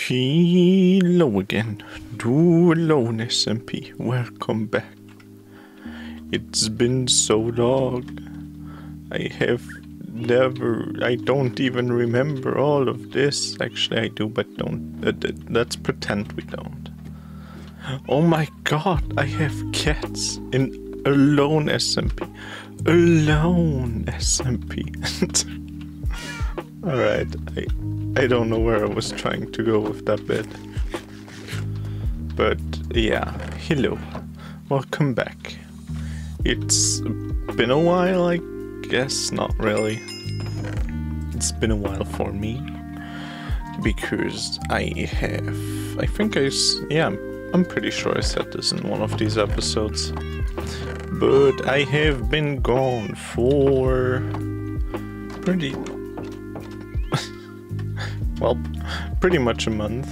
Hello again, to Alone SMP. Welcome back. It's been so long. I don't even remember all of this. Actually, I do, but don't. Let's pretend we don't. Oh my god, I have cats in Alone SMP. Alone SMP. Alright, I don't know where I was trying to go with that bit. But yeah, hello. Welcome back. It's been a while, I guess. Not really. It's been a while for me. Because I'm pretty sure I said this in one of these episodes. But I have been gone for pretty much a month,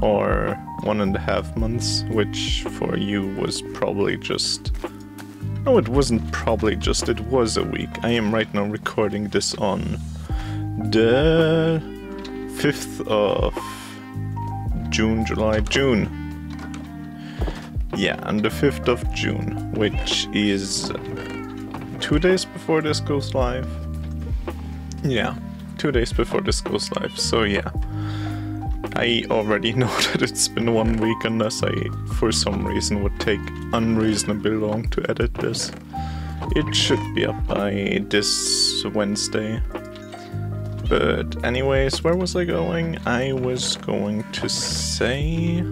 or 1.5 months, which for you was probably just... No, it wasn't probably just, it was a week. I am right now recording this on the 5th of June. Yeah, on the 5th of June, which is 2 days before this goes live. Yeah. 2 days before this goes live, so yeah. I already know that it's been 1 week, unless I, for some reason, would take unreasonably long to edit this. It should be up by this Wednesday. But anyways, where was I going? I was going to say...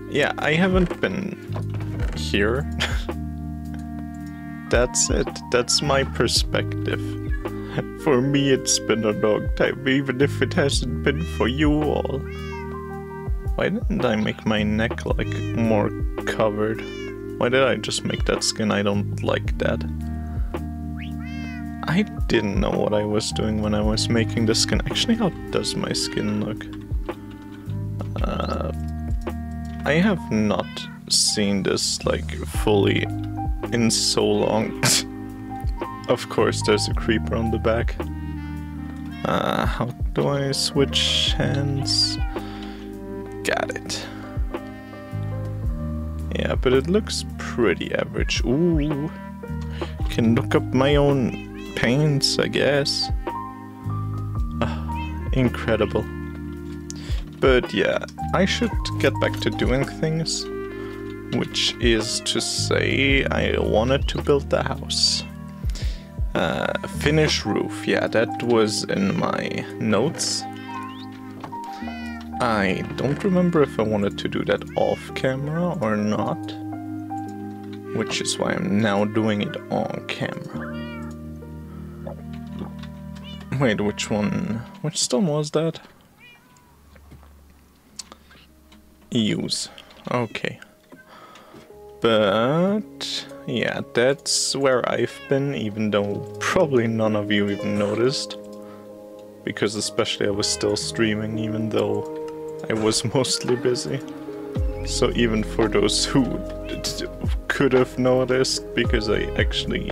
Yeah, I haven't been here. That's it. That's my perspective. For me, it's been a long time, even if it hasn't been for you all. Why didn't I make my neck, like, more covered? Why did I just make that skin? I don't like that. I didn't know what I was doing when I was making the skin. Actually, how does my skin look? I have not seen this, like, fully in so long. Of course, there's a creeper on the back. How do I switch hands? Got it. Yeah, but it looks pretty average. Ooh. Can look up my own paints, I guess. Incredible. But yeah, I should get back to doing things. Which is to say, I wanted to build the house. Finish roof, yeah, that was in my notes. I don't remember if I wanted to do that off camera or not, which is why I'm now doing it on camera. Wait, which stone was that? Use, okay. But yeah, that's where I've been, even though probably none of you even noticed. Because especially I was still streaming, even though I was mostly busy. So even for those who could have noticed, because I actually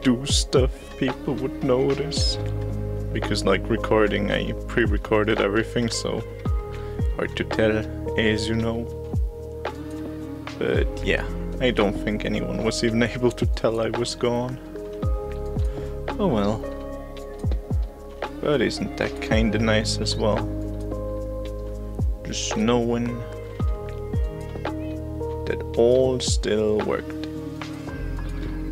do stuff, people would notice. Because like recording, I pre-recorded everything, so hard to tell, as you know. But yeah, I don't think anyone was even able to tell I was gone. Oh well. But isn't that kinda nice as well? Just knowing that all still worked.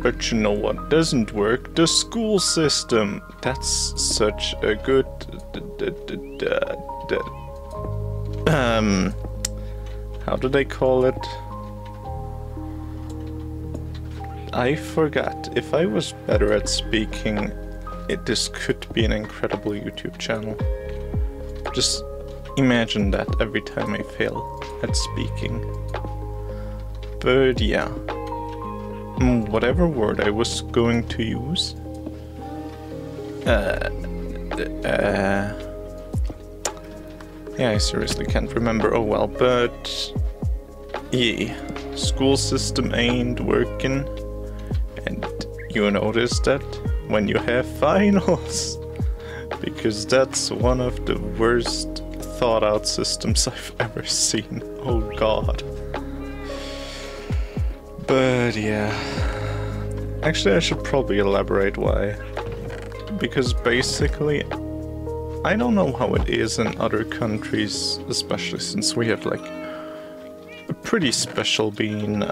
But you know what doesn't work? The school system! That's such a good... how do they call it? I forgot. If I was better at speaking, this could be an incredible YouTube channel. Just imagine that every time I fail at speaking. But yeah. Whatever word I was going to use. Yeah, I seriously can't remember. Oh well, but... yeah. School system ain't working. And you notice that when you have finals, because that's one of the worst thought out systems I've ever seen. Oh god. But yeah, actually I should probably elaborate why, because basically I don't know how it is in other countries, especially since we have like a pretty special being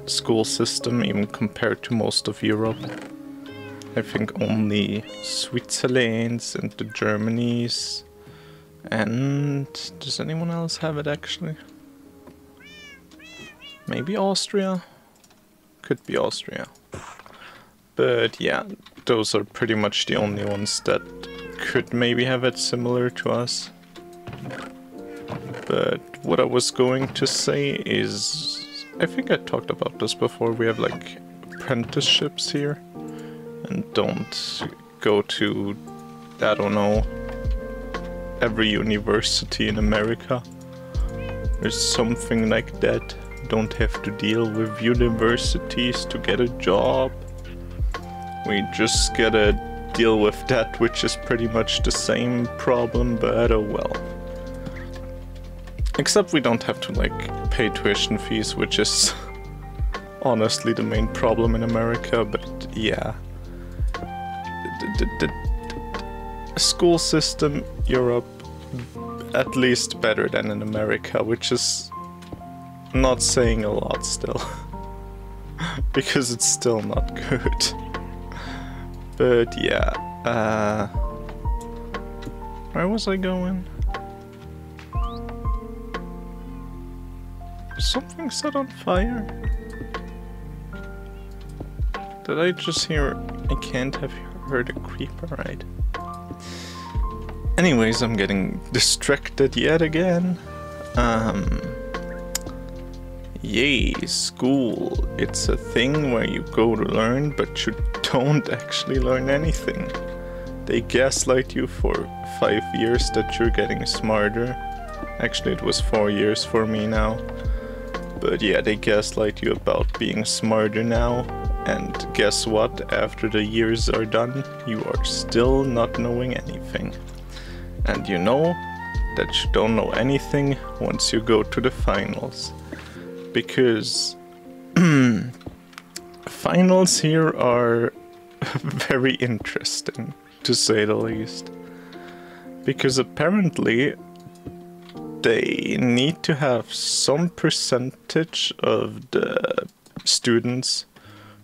school system even compared to most of Europe. I think only Switzerland's and the Germany's, and does anyone else have it actually? Maybe Austria? Could be Austria. But yeah, those are pretty much the only ones that could maybe have it similar to us. But what I was going to say is, I think I talked about this before, we have like apprenticeships here, and don't go to, I don't know, every university in America. There's something like that. Don't have to deal with universities to get a job. We just gotta deal with that, which is pretty much the same problem, but oh well. Except we don't have to like pay tuition fees, which is honestly the main problem in America, but yeah. The school system, Europe, at least better than in America, which is not saying a lot still. Because it's still not good. But yeah, where was I going? Something set on fire? Did I just hear? I can't have heard a creeper, right? Anyways, I'm getting distracted yet again. Yay, school. It's a thing where you go to learn, but you don't actually learn anything. They gaslight you for 5 years that you're getting smarter. Actually, it was 4 years for me now. But yeah, they gaslight you about being smarter now. And guess what? After the years are done, you are still not knowing anything. And you know that you don't know anything once you go to the finals. Because finals here are very interesting, to say the least. Because apparently they need to have some percentage of the students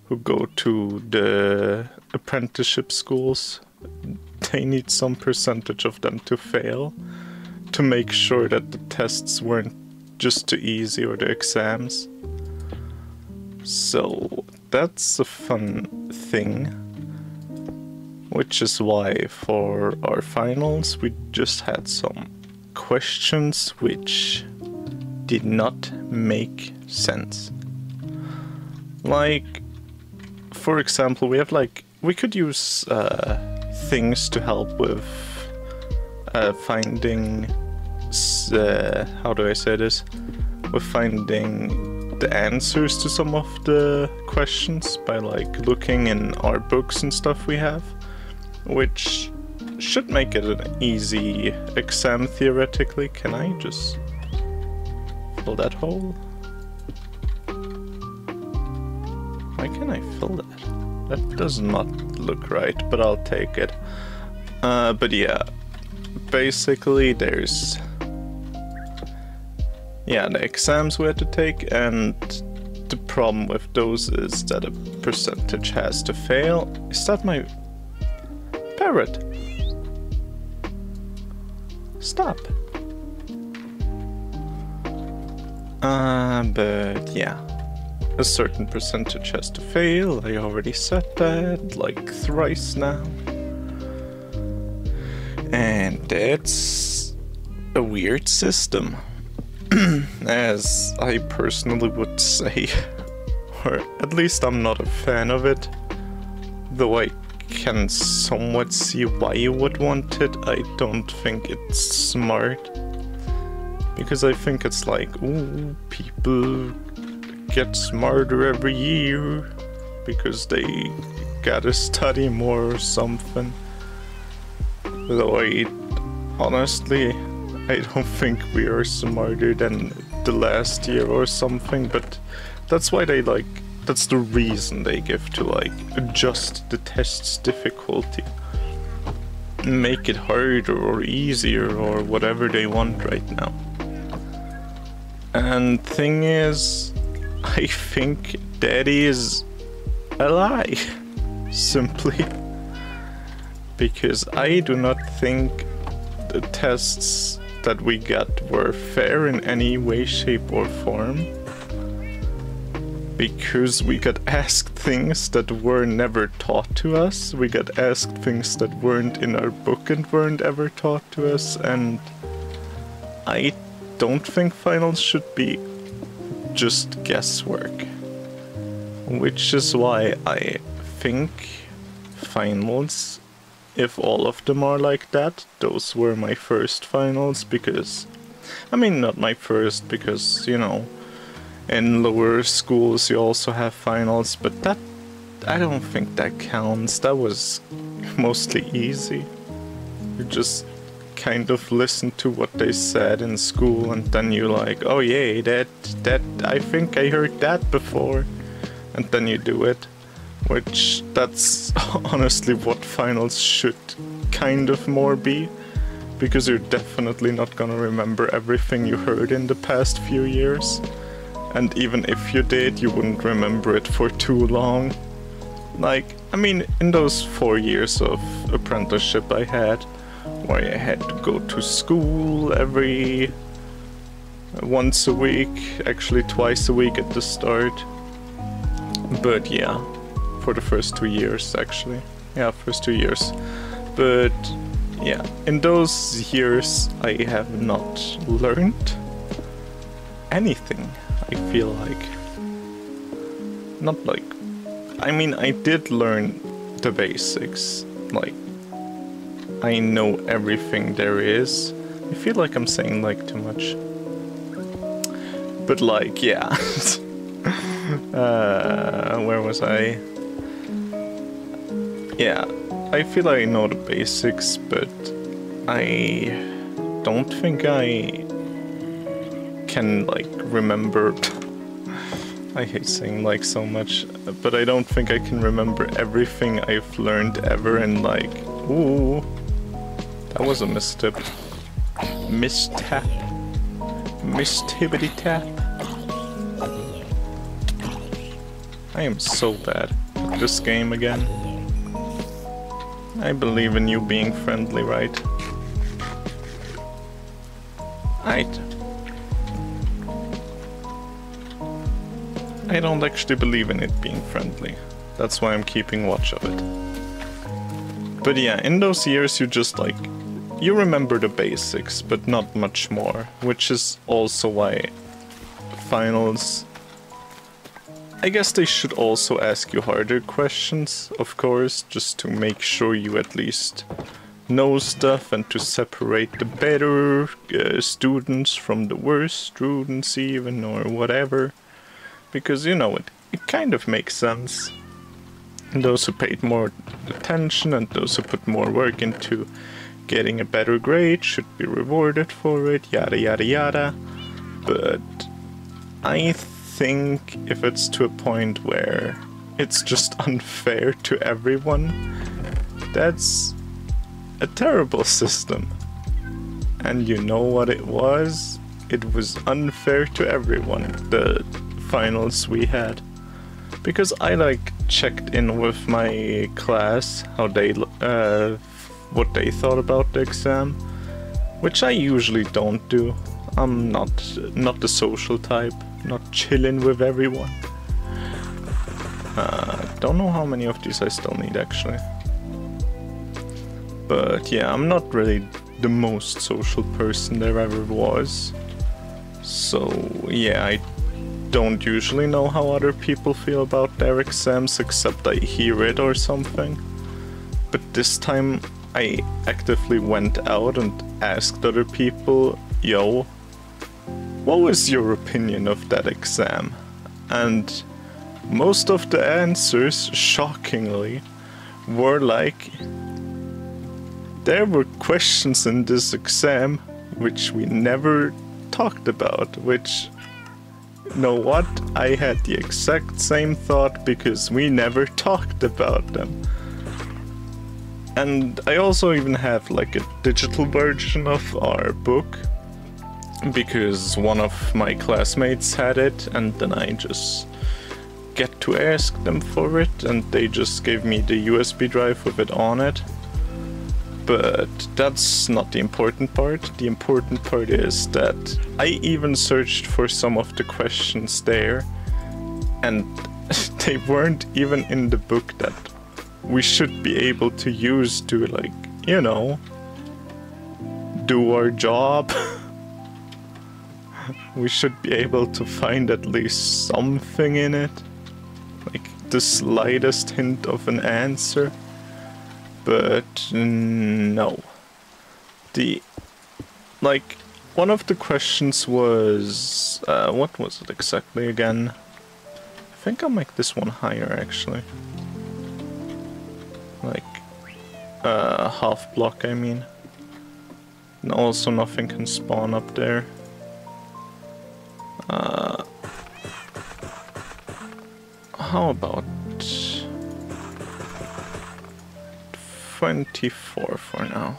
who go to the apprenticeship schools, they need some percentage of them to fail to make sure that the tests weren't just too easy, or the exams. So that's a fun thing, which is why for our finals we just had some questions which did not make sense. Like, for example, we have like, we could use things to help with finding, how do I say this? With finding the answers to some of the questions by like looking in our books and stuff we have, which should make it an easy exam theoretically. Can I just fill that hole? Why can't I fill that? That does not look right, but I'll take it. But yeah, basically there's, yeah, the exams we had to take, and the problem with those is that a percentage has to fail. Is that my parrot? Stop. But yeah, a certain percentage has to fail. I already said that like thrice now. And that's a weird system, as I personally would say, or at least I'm not a fan of it, though I can somewhat see why you would want it. I don't think it's smart, because I think it's like, ooh, people get smarter every year because they gotta study more or something. Though honestly, I don't think we are smarter than the last year or something, but that's why that's the reason they give to adjust the test's difficulty. Make it harder or easier or whatever they want right now. And thing is, I think that is a lie, simply. Because I do not think the tests that we got were fair in any way, shape or form. Because we got asked things that were never taught to us, we got asked things that weren't in our book and weren't ever taught to us, and I don't think finals should be just guesswork. Which is why I think finals, if all of them are like that, those were my first finals, because, I mean, not my first, because, you know, in lower schools you also have finals, but that, I don't think that counts. That was mostly easy. You just kind of listen to what they said in school, and then you're like, oh yay, that, I think I heard that before, and then you do it. Which, that's honestly what finals should kind of more be, because you're definitely not gonna remember everything you heard in the past few years. And even if you did, you wouldn't remember it for too long. Like, I mean, in those 4 years of apprenticeship I had, where I had to go to school once a week, actually twice a week at the start. But yeah, for the first 2 years actually. Yeah, first 2 years. But yeah, in those years I have not learned anything, I feel like. Not like... I mean, I did learn the basics. Like, I know everything there is. I feel like I'm saying like too much. But like, yeah. Where was I? Yeah, I feel I know the basics, but I don't think I can, like, remember... I hate saying like so much, but I don't think I can remember everything I've learned ever, and like, ooh, that was a misstep. Mistap. Mistibbity tap. I am so bad at this game again. I believe in you being friendly, right? I don't actually believe in it being friendly. That's why I'm keeping watch of it. But yeah, in those years you just like... you remember the basics, but not much more. Which is also why finals... I guess they should also ask you harder questions, of course, just to make sure you at least know stuff and to separate the better students from the worst students even, or whatever. Because, you know, it kind of makes sense. Those who paid more attention and those who put more work into getting a better grade should be rewarded for it, yada yada yada. But I think if it's to a point where it's just unfair to everyone, that's a terrible system. And you know what it was? It was unfair to everyone, the finals we had. Because I like checked in with my class, how they what they thought about the exam, which I usually don't do. I'm not the social type, not chilling with everyone. Don't know how many of these I still need actually. But yeah, I'm not really the most social person there ever was. So yeah, I don't usually know how other people feel about their exams, except I hear it or something. But this time I actively went out and asked other people, yo, what was your opinion of that exam? And most of the answers, shockingly, were like, there were questions in this exam which we never talked about, which, you know what, I had the exact same thought because we never talked about them. And I also even have like a digital version of our book, because one of my classmates had it, and then I just get to ask them for it, and they just gave me the USB drive with it on it. But that's not the important part. The important part is that I even searched for some of the questions there, and they weren't even in the book that we should be able to use to, like, you know, do our job. We should be able to find at least something in it, like the slightest hint of an answer. But no. Like, one of the questions was, what was it exactly again? I think I'll make this one higher actually. Like, half block, I mean. And also nothing can spawn up there. How about 24 for now?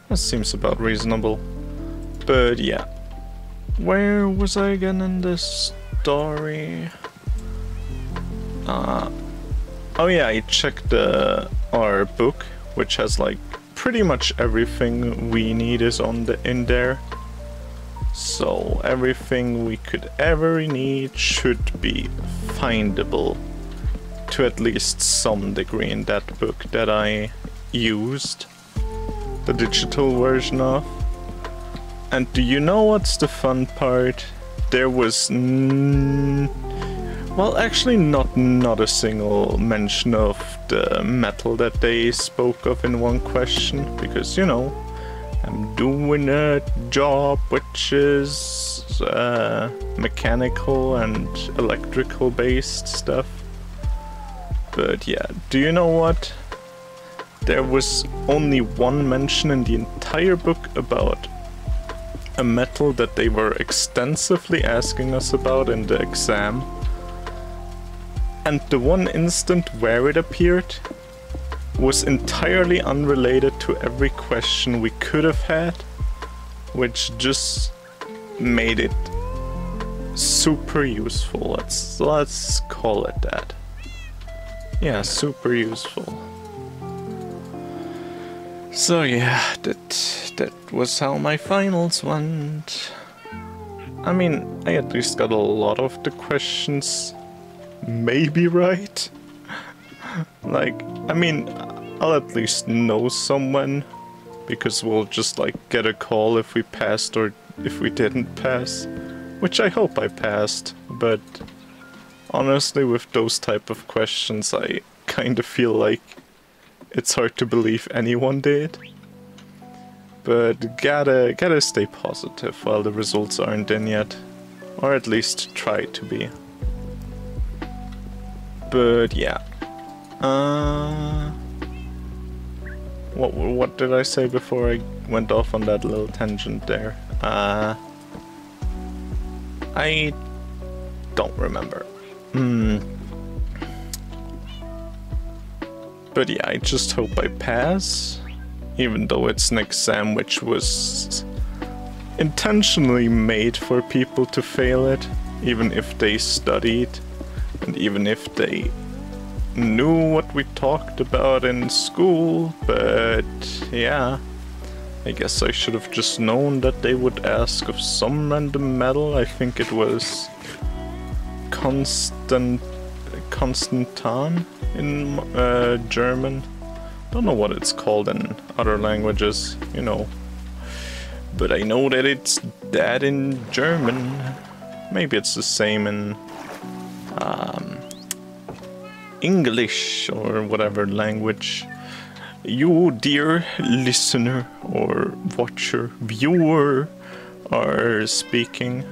That seems about reasonable. But yeah, where was I again in this story? Oh yeah, I checked our book, which has like pretty much everything we need is in there. So everything we could ever need should be findable to at least some degree in that book that I used the digital version of. And do you know what's the fun part? There was well, actually not a single mention of the metal that they spoke of in one question, because, you know, I'm doing a job which is mechanical and electrical based stuff. But yeah, do you know what? There was only one mention in the entire book about a metal that they were extensively asking us about in the exam. And the one instant where it appeared was entirely unrelated to every question we could have had, which just made it super useful. Let's call it that. Yeah, super useful. So yeah, that was how my finals went. I mean, I at least got a lot of the questions maybe right. Like, I mean, I'll at least know someone, because we'll just like get a call if we passed or if we didn't pass, which I hope I passed, but honestly with those type of questions I kind of feel like it's hard to believe anyone did. But gotta stay positive while the results aren't in yet, or at least try to be. But yeah. What did I say before I went off on that little tangent there? I don't remember. But yeah, I just hope I pass, even though it's an exam which was intentionally made for people to fail it, even if they studied, and even if they knew what we talked about in school. But yeah, I guess I should have just known that they would ask of some random metal. I think it was Konstantan in German. Don't know what it's called in other languages, you know. But I know that it's that in German. Maybe it's the same in English or whatever language you, dear listener or watcher, viewer, are speaking.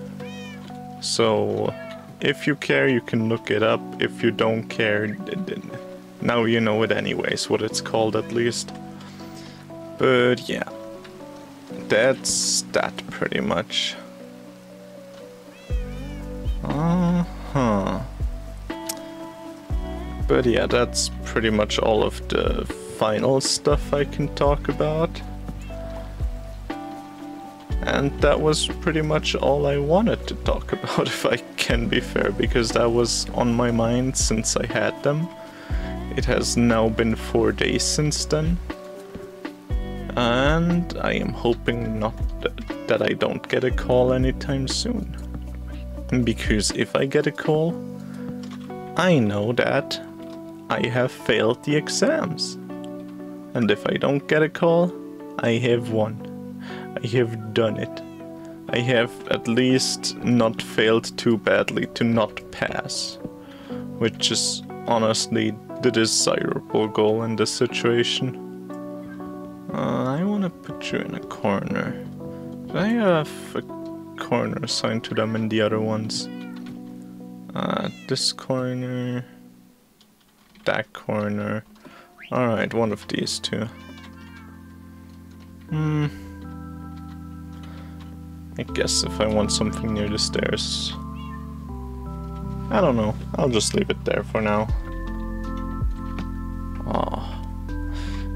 So if you care, you can look it up. If you don't care, now you know it anyways, what it's called at least. But yeah, that's that pretty much. But yeah, that's pretty much all of the final stuff I can talk about. And that was pretty much all I wanted to talk about, if I can be fair, because that was on my mind since I had them. It has now been 4 days since then. And I am hoping that I don't get a call anytime soon. Because if I get a call, I know that I have failed the exams. And if I don't get a call, I have won. I have done it. I have at least not failed too badly to not pass. Which is honestly the desirable goal in this situation. I want to put you in a corner. Do I have a corner assigned to them in the other ones? This corner, that corner. Alright, one of these two. I guess if I want something near the stairs. I don't know, I'll just leave it there for now.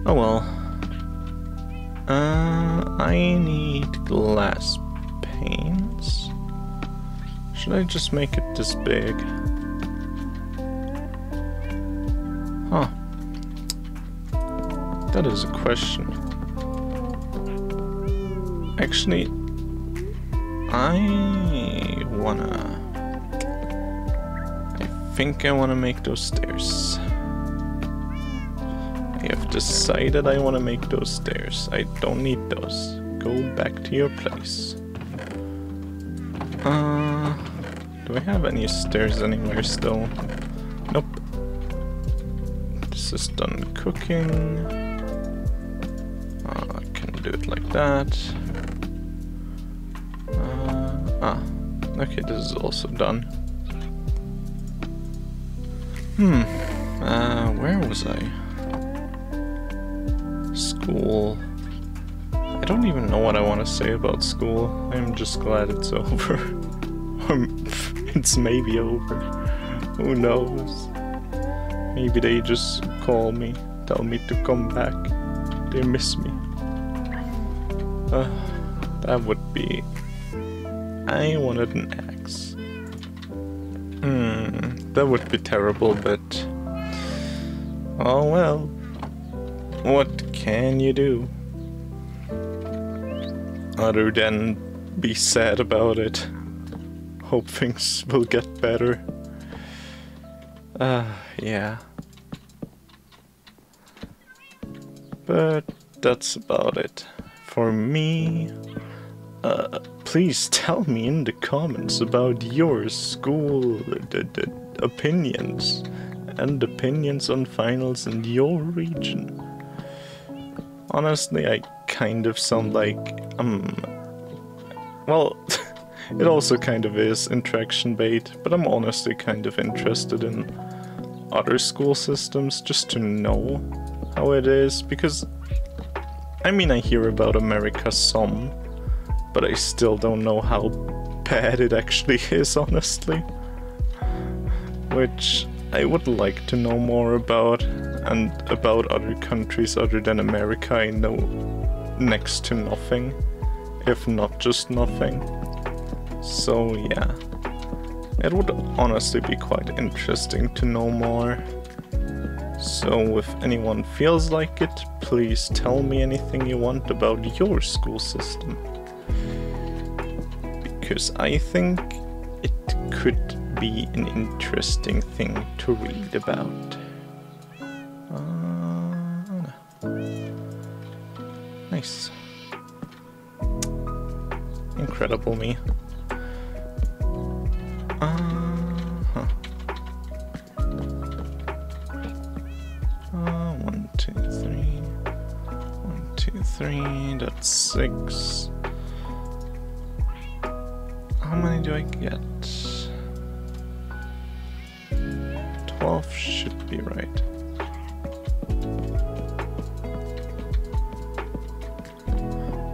Oh well. I need glass panes. Should I just make it this big? Huh. That is a question. Actually, I think I wanna make those stairs. I have decided I wanna make those stairs. I don't need those. Go back to your place. Do I have any stairs anywhere still? Nope. This is done cooking. I can do it like that. Okay, this is also done. Where was I? School. I don't even know what I want to say about school. I'm just glad it's over. Or it's maybe over. Who knows? Maybe they just call me, tell me to come back. They miss me. That would be... I wanted an axe. That would be terrible, but... oh well. What can you do? Other than be sad about it. Hope things will get better. Yeah. But that's about it. For me... please tell me in the comments about your school opinions and opinions on finals in your region. Honestly, I kind of sound like, well, it also kind of is interaction bait, but I'm honestly kind of interested in other school systems just to know how it is, because, I mean, I hear about America some, but I still don't know how bad it actually is, honestly. Which I would like to know more about, and about other countries other than America I know next to nothing, if not just nothing. So yeah, it would honestly be quite interesting to know more. So if anyone feels like it, please tell me anything you want about your school system. Because I think it could be an interesting thing to read about. Nice. Incredible me. 1, 2, 3. 1, 2, 3. That's 6. How many do I get? 12 should be right.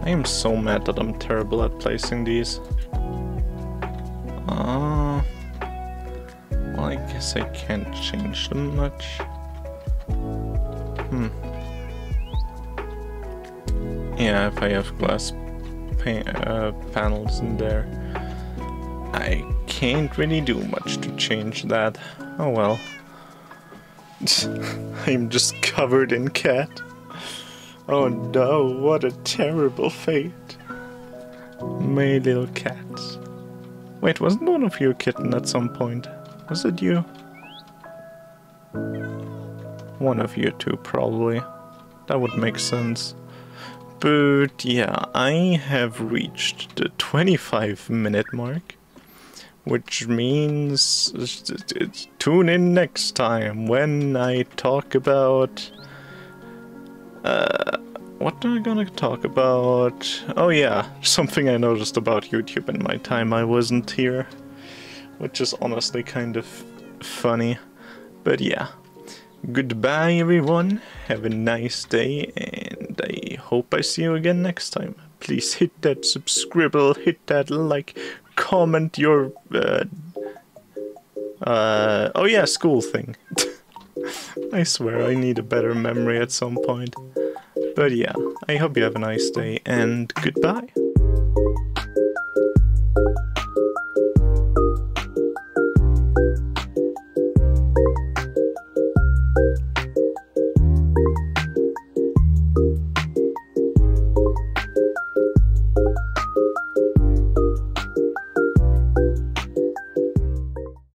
I am so mad that I'm terrible at placing these. Well, I guess I can't change them much. Yeah, if I have glass panels in there, I can't really do much to change that. Oh well. I'm just covered in cat. Oh no, what a terrible fate. My little cat. Wait, wasn't one of you a kitten at some point? Was it you? One of you two, probably. That would make sense. But yeah, I have reached the 25-minute mark. Which means tune in next time when I talk about... what am I gonna talk about? Oh yeah, something I noticed about YouTube in my time I wasn't here. Which is honestly kind of funny. But yeah. Goodbye everyone, have a nice day, and I hope I see you again next time. Please hit that subscribe, hit that like, comment your... oh yeah, school thing. I swear I need a better memory at some point. But yeah, I hope you have a nice day, and goodbye.